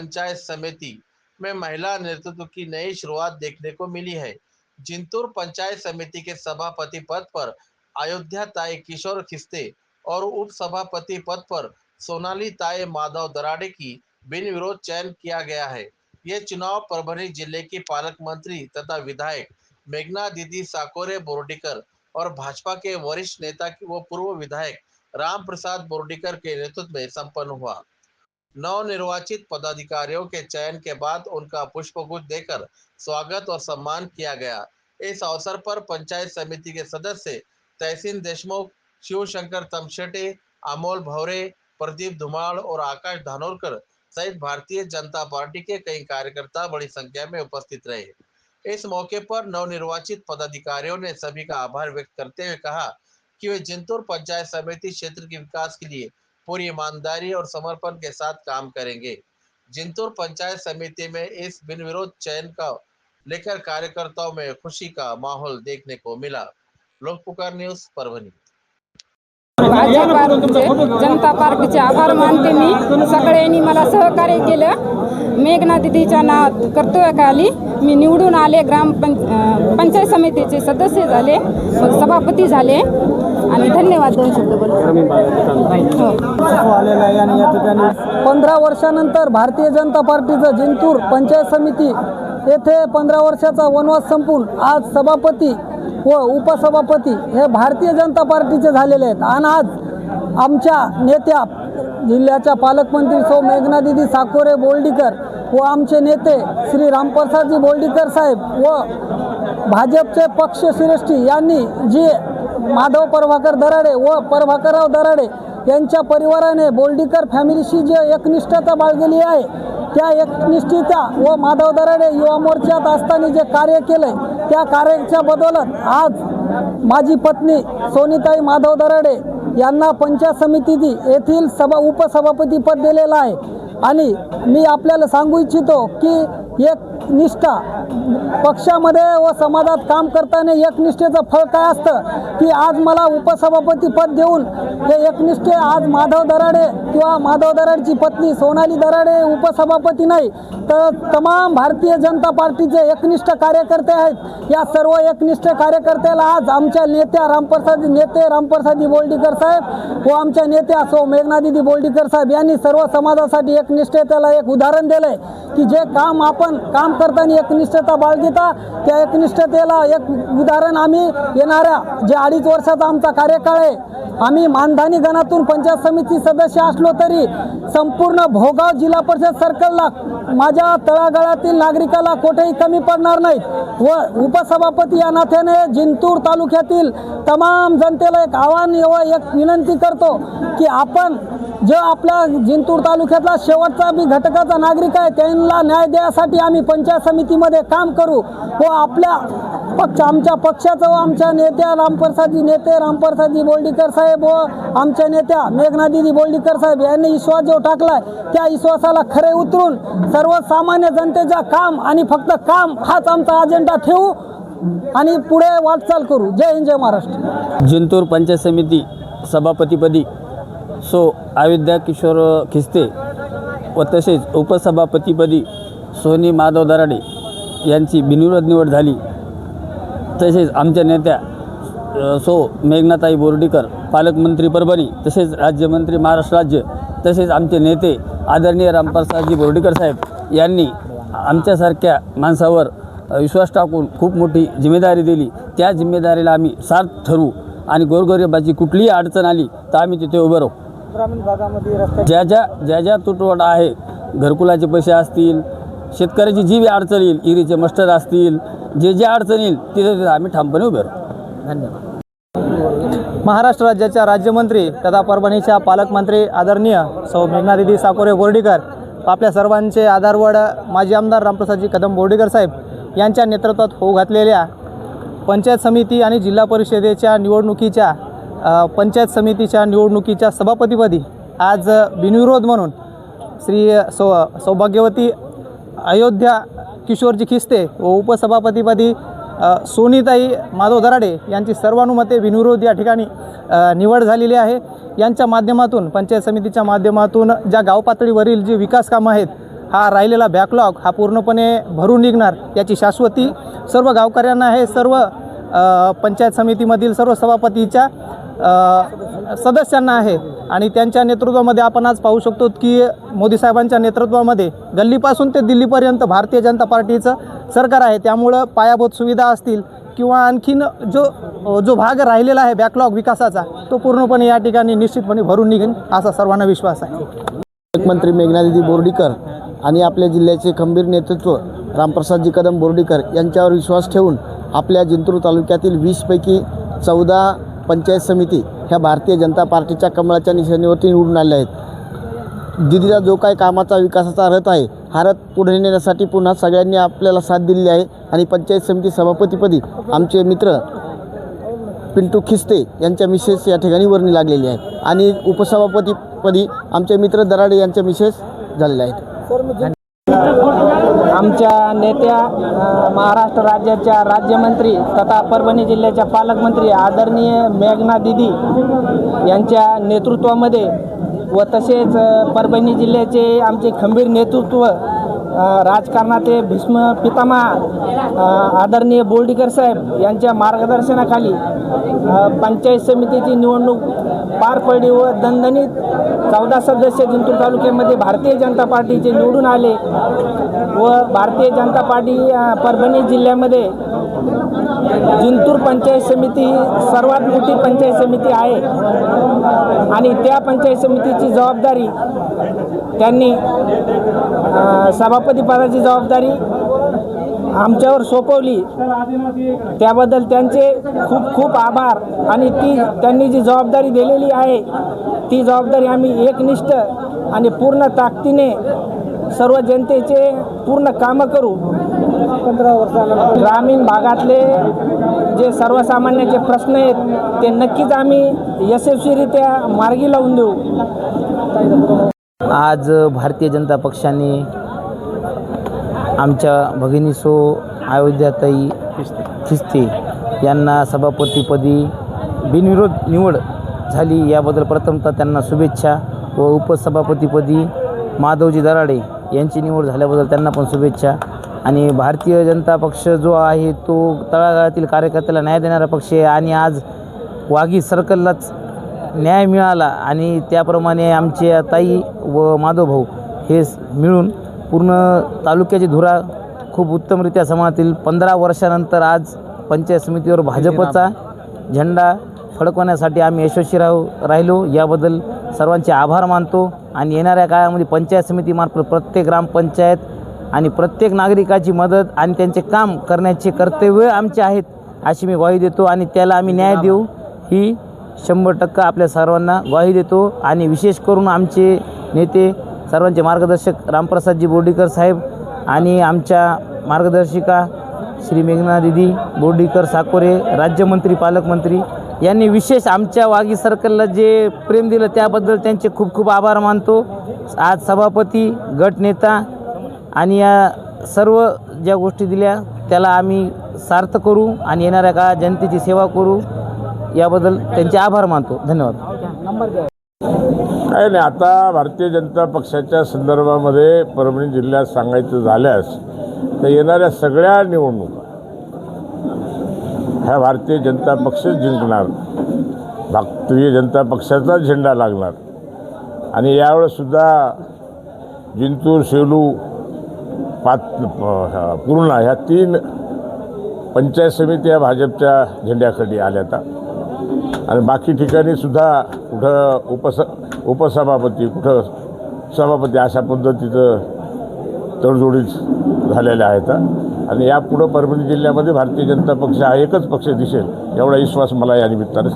पंचायत समिति में महिला नेतृत्व की नई शुरुआत देखने को मिली है। जिंतूर पंचायत समिति के सभापति पद पर अयोध्या ताई किशोर खिस्ते और उप सभापति पद पर सोनाली ताई माधव दराड़े की बिन विरोध चयन किया गया है। ये चुनाव परभणी जिले की पालक मंत्री तथा विधायक मेघना दीदी साकोरे बोर्डीकर और भाजपा के वरिष्ठ नेता व पूर्व विधायक राम प्रसाद बोर्डीकर के नेतृत्व में संपन्न हुआ। नवनिर्वाचित पदाधिकारियों के चयन के बाद उनका पुष्पगुच्छ देकर स्वागत और सम्मान किया गया। इस अवसर पर पंचायत समिति के सदस्य तहसीन देशमुख, शिवशंकर तमशेटे, अमोल भवरे, प्रदीप धुमाड़ और आकाश धानोरकर सहित भारतीय जनता पार्टी के कई कार्यकर्ता बड़ी संख्या में उपस्थित रहे। इस मौके पर नवनिर्वाचित पदाधिकारियों ने सभी का आभार व्यक्त करते हुए कहा कि वे जिंतूर पंचायत समिति क्षेत्र के विकास के लिए पूरी ईमानदारी और समर्पण के साथ काम करेंगे। जिंतूर पंचायत समिति में इस बिन विरोध चयन का लेकर कार्यकर्ताओं में खुशी का माहौल देखने को मिला। लोकपुकार न्यूज परभणी। भाजपा जनता पार्टीचे आभार मानते मी। सगळ्यांनी मला सहकार्य केलं। मेघना दीदीच्या नाव कर्तव्याखाली मी निवडून आले। पंचायत समितीचे सदस्य झाले, सभापती झाले आणि धन्यवाद दोन शब्द बोलतो। आलेला आहे आणि या ठिकाणी 15 वर्षानंतर भारतीय जनता पार्टीचं जिंतूर पंचायत समिती येथे 15 वर्षाचा वनवास संपून आज सभापती व उपसभापती हे भारतीय जनता पार्टीचे झालेले आहेत। आणि आज आमच्या नेत्या जिल्ह्याच्या पालकमंत्री सौ मेघना दीदी साकोरे बोर्डीकर व आमचे नेते श्री रामप्रसादजी बोर्डीकर साहेब व भाजपचे पक्षश्रेष्ठी यांनी जे माधव प्रभाकर दराडे व प्रभाकरराव दराडे यांच्या परिवाराने बोर्डीकर फॅमिलीशी जे एकनिष्ठता बाळगली आहे, त्या एकनिष्ठता व माधव दराडे युवा मोर्चात असताना जे कार्य केले त्या कार्याच्या बदौलत आज माझी पत्नी सोनीताई माधव दराडे यांना पंचायत समिती येथील उपसभापती पद दिलेलं आहे। आणि मी आपल्याला सांगू इच्छितो की एक निष्ठा पक्षामध्ये व समाजात काम करताना एकनिष्ठेचं फळ काय असतं की आज मला उपसभापती पद देऊन हे एकनिष्ठे आज माधव दराडे किंवा माधव दराडेची पत्नी सोनाली दराडे उपसभापती नाही तर तमाम भारतीय जनता पार्टीचे एकनिष्ठ कार्यकर्ते आहेत। या सर्व एकनिष्ठ कार्यकर्त्याला आज आमच्या नेत्या रामप्रसादजी बोर्डीकर साहेब व आमच्या नेत्या सौ मेघना दीदी बोर्डीकर साहेब यांनी सर्व समाजासाठी एकनिष्ठतेला एक उदाहरण दिलंय की जे काम आपण काम करताना एकनिष्ठता बाळगिता त्या एकनिष्ठतेला एक उदाहरण आम्ही येणाऱ्या जे 2.5 वर्षाचा आमचा कार्यकाळ आहे, आम्ही मानधनी गणातून पंचायत समिती सदस्य असलो तरी संपूर्ण भोगाव जिल्हा परिषद सर्कलला माझ्या तळागाळातील नागरिकाला कुठेही कमी पडणार नाही व उपसभापती या नात्याने जिंतूर तालुक्यातील तमाम जनतेला एक आव्हान व एक विनंती करतो की आपण जो आपल्या जिंतूर तालुक्यातला शेवटचा बी घटकाचा नागरिक आहे त्यांना न्याय देण्यासाठी आम्ही पंचायत समितीमध्ये काम करू व आपल्या आमच्या पक्षाचं व आमच्या नेत्या रामप्रसादजी बोर्डीकर साहेब व आमच्या नेत्या मेघना दीदी बोर्डीकर साहेब यांनी विश्वास जो टाकलाय त्या विश्वासाला खरे उतरून सर्वसामान्य जनतेचा काम आणि फक्त काम हाच आमचा अजेंडा ठेवू आणि पुढे वाटचाल करू। जय हिंद, जय महाराष्ट्र। जिंतूर पंचायत समिती सभापतीपदी सो अयोध्या किशोर खिस्ते व तसेच उपसभापतीपदी सोनी माधव दराडे यांची बिनविरोध निवड झाली। तसेच आमच्या नेत्या सो मेघनाताई बोर्डीकर पालकमंत्री परभणी तसेच राज्यमंत्री महाराष्ट्र राज्य तसेच आमचे नेते आदरणीय रामप्रसादजी बोर्डीकर साहेब यांनी आमच्यासारख्या माणसावर विश्वास टाकून खूप मोठी जिम्मेदारी दिली। त्या जिम्मेदारीला आम्ही सार्थ ठरवू आणि गोरगरिबाची कुठलीही अडचण आली तर आम्ही तिथे उभं राहू। ग्रामीण भागामध्ये ज्या ज्या तुटवडा आहे, घरकुलाचे पैसे असतील, शेतकऱ्याची जी बी अडचण येईल, इरीचे मस्टर असतील, जे अडचण येईल तिथे आम्ही ठामपणे उभे राहू। धन्यवाद। महाराष्ट्र राज्याच्या राज्यमंत्री तथा परभणीच्या पालकमंत्री आदरणीय सौ मेघना दीदी साकोरे बोर्डीकर, आपल्या सर्वांचे आधारवड माजी आमदार रामप्रसादजी कदम बोर्डीकर साहेब यांच्या नेतृत्वात होऊ घातलेल्या पंचायत समिती आणि जिल्हा परिषदेच्या निवडणुकीच्या पंचायत समितीच्या निवडणुकीच्या सभापतीपदी आज बिनविरोध म्हणून श्री सौभाग्यवती अयोध्या किशोरजी खिस्ते व उपसभापतीपदी सोनीताई माधव दराडे यांची सर्वानुमते बिनविरोध या ठिकाणी निवड झालेली आहे। यांच्या माध्यमातून पंचायत समितीच्या माध्यमातून ज्या गाव पातळीवरील जी विकास कामं आहेत हा राहिलेला बॅकलॉग हा पूर्णपणे भरून निघणार याची शाश्वती सर्व गावकऱ्यांना हे सर्व पंचायत समितीमधील सर्व सभापतीच्या सदस्यांना आहे आणि त्यांच्या नेतृत्वामध्ये आपण आज पाहू शकतो की मोदी साहेबांच्या नेतृत्वामध्ये गल्लीपासून ते दिल्लीपर्यंत भारतीय जनता पार्टीचं सरकार आहे. त्यामुळं पायाभूत सुविधा असतील किंवा आणखीन जो भाग राहिलेला आहे बॅकलॉग विकासाचा तो पूर्णपणे या ठिकाणी निश्चितपणे भरून निघेल असा सर्वांना विश्वास आहे. पालकमंत्री मेघनादिदी बोर्डीकर आणि आपल्या जिल्ह्याचे खंबीर नेतृत्व रामप्रसादजी कदम बोर्डीकर यांच्यावर विश्वास ठेवून आपल्या जिंतूर तालुक्यातील 20पैकी 14 पंचायत समिती ह्या भारतीय जनता पार्टीच्या कमळाच्या निशाणीवरती निवडून आल्या आहेत. दिदीचा जो काही कामाचा विकासाचा रथ आहे हा रथ पुढे नेण्यासाठी पुन्हा सगळ्यांनी आपल्याला साथ दिलेली आहे आणि पंचायत समिती सभापतीपदी आमचे मित्र पिंटू खिस्ते यांच्या मिसेस या ठिकाणी वर्णी लागलेली आहे आणि उपसभापतीपदी आमचे मित्र दराडे यांच्या मिसेस झालेल्या आहेत. आमच्या नेत्या महाराष्ट्र राज्याच्या राज्यमंत्री तथा परभणी जिल्ह्याच्या पालकमंत्री आदरणीय मेघना दिदी यांच्या नेतृत्वामध्ये व तसेच परभणी जिल्ह्याचे आमचे खंबीर नेतृत्व राजकारणाचे भीष्म पितामह आदरणीय बोर्डीकर साहेब यांच्या मार्गदर्शनाखाली पंचायत समितीची निवडणूक पार पडली व दणदणीत 14 सदस्य जिंतूर तालुक्यामध्ये भारतीय जनता पार्टीचे निवडून आले व भारतीय जनता पार्टी परभणी जिल्ह्यामध्ये जिंतूर पंचायत समिती ही सर्वात मोठी पंचायत समिती आहे आणि त्या पंचायत समितीची जबाबदारी त्यांनी सभापतीपदाची जबाबदारी आमच्यावर सोपवली त्याबद्दल त्यांचे खूप खूप आभार आणि त्यांनी जी जबाबदारी दिलेली आहे ती जबाबदारी आम्ही एकनिष्ठ आणि पूर्ण ताकदीने सर्व जनतेचे पूर्ण कामं करू. 15 वर्षानंतर ग्रामीण भागातले जे सर्वसामान्याचे प्रश्न आहेत ते नक्कीच आम्ही यशस्वीरित्या मार्गी लावून देऊ. आज भारतीय जनता पक्षाने आमच्या भगिनी सो अयोध्याताई खिस्ते यांना सभापतीपदी बिनविरोध निवड झाली याबद्दल प्रथमतः त्यांना शुभेच्छा व उपसभापतीपदी माधवजी दराडे यांची निवड झाल्याबद्दल त्यांना पण शुभेच्छा. आणि भारतीय जनता पक्ष जो आहे तो तळागाळातील कार्यकर्त्याला न्याय देणारा पक्ष आहे आणि आज वाघी सर्कललाच न्याय मिळाला आणि त्याप्रमाणे आमचे ताई व माधवभाऊ हे मिळून पूर्ण तालुक्याची धुरा खूप उत्तमरित्या सांभाळतील. 15 वर्षानंतर आज पंचायत समितीवर भाजपचा झेंडा फडकवण्यासाठी आम्ही यशस्वी राहिलो याबद्दल सर्वांचे आभार मानतो आणि येणाऱ्या काळामध्ये पंचायत समितीमार्फत प्रत्येक ग्रामपंचायत आणि प्रत्येक नागरिकाची मदत आणि त्यांचे काम करण्याचे कर्तव्य आमचे आहेत अशी मी ग्वाही देतो आणि त्याला आम्ही न्याय देऊ ही 100% आपल्या सर्वांना ग्वाही देतो. आणि विशेष करून आमचे नेते सर्वांचे मार्गदर्शक रामप्रसादजी बोर्डीकर साहेब आणि आमच्या मार्गदर्शिका श्री मेघना दिदी बोर्डीकर साकोरे राज्यमंत्री पालकमंत्री यांनी विशेष आमच्या वाघी सर्कलला जे प्रेम दिलं त्याबद्दल त्यांचे खूप खूप आभार मानतो. आज सभापती गट नेता आणि या सर्व ज्या गोष्टी दिल्या त्याला आम्ही सार्थ करू आणि येणाऱ्या काळात जनतेची सेवा करू याबद्दल त्यांचे आभार मानतो. धन्यवाद. काय नाही, आता भारतीय जनता पक्षाच्या संदर्भामध्ये परभणी जिल्ह्यात सांगायचं झाल्यास तर येणाऱ्या सगळ्या निवडणुका ह्या भारतीय जनता पक्ष जिंकणार, भारतीय जनता पक्षाचा झेंडा लागणार. आणि यावेळेससुद्धा जिंतूर, सेलू, पूर्णा ह्या 3 पंचायत समिती या भाजपच्या झेंड्याखाली आल्या आणि बाकी ठिकाणीसुद्धा कुठं उपसभापती कुठं सभापती अशा पद्धतीचं तडजोडीच झालेल्या आहेत. आणि यापुढं परभणी जिल्ह्यामध्ये भारतीय जनता पक्ष हा एकच पक्ष दिसेल एवढा विश्वास मला या निमित्तानं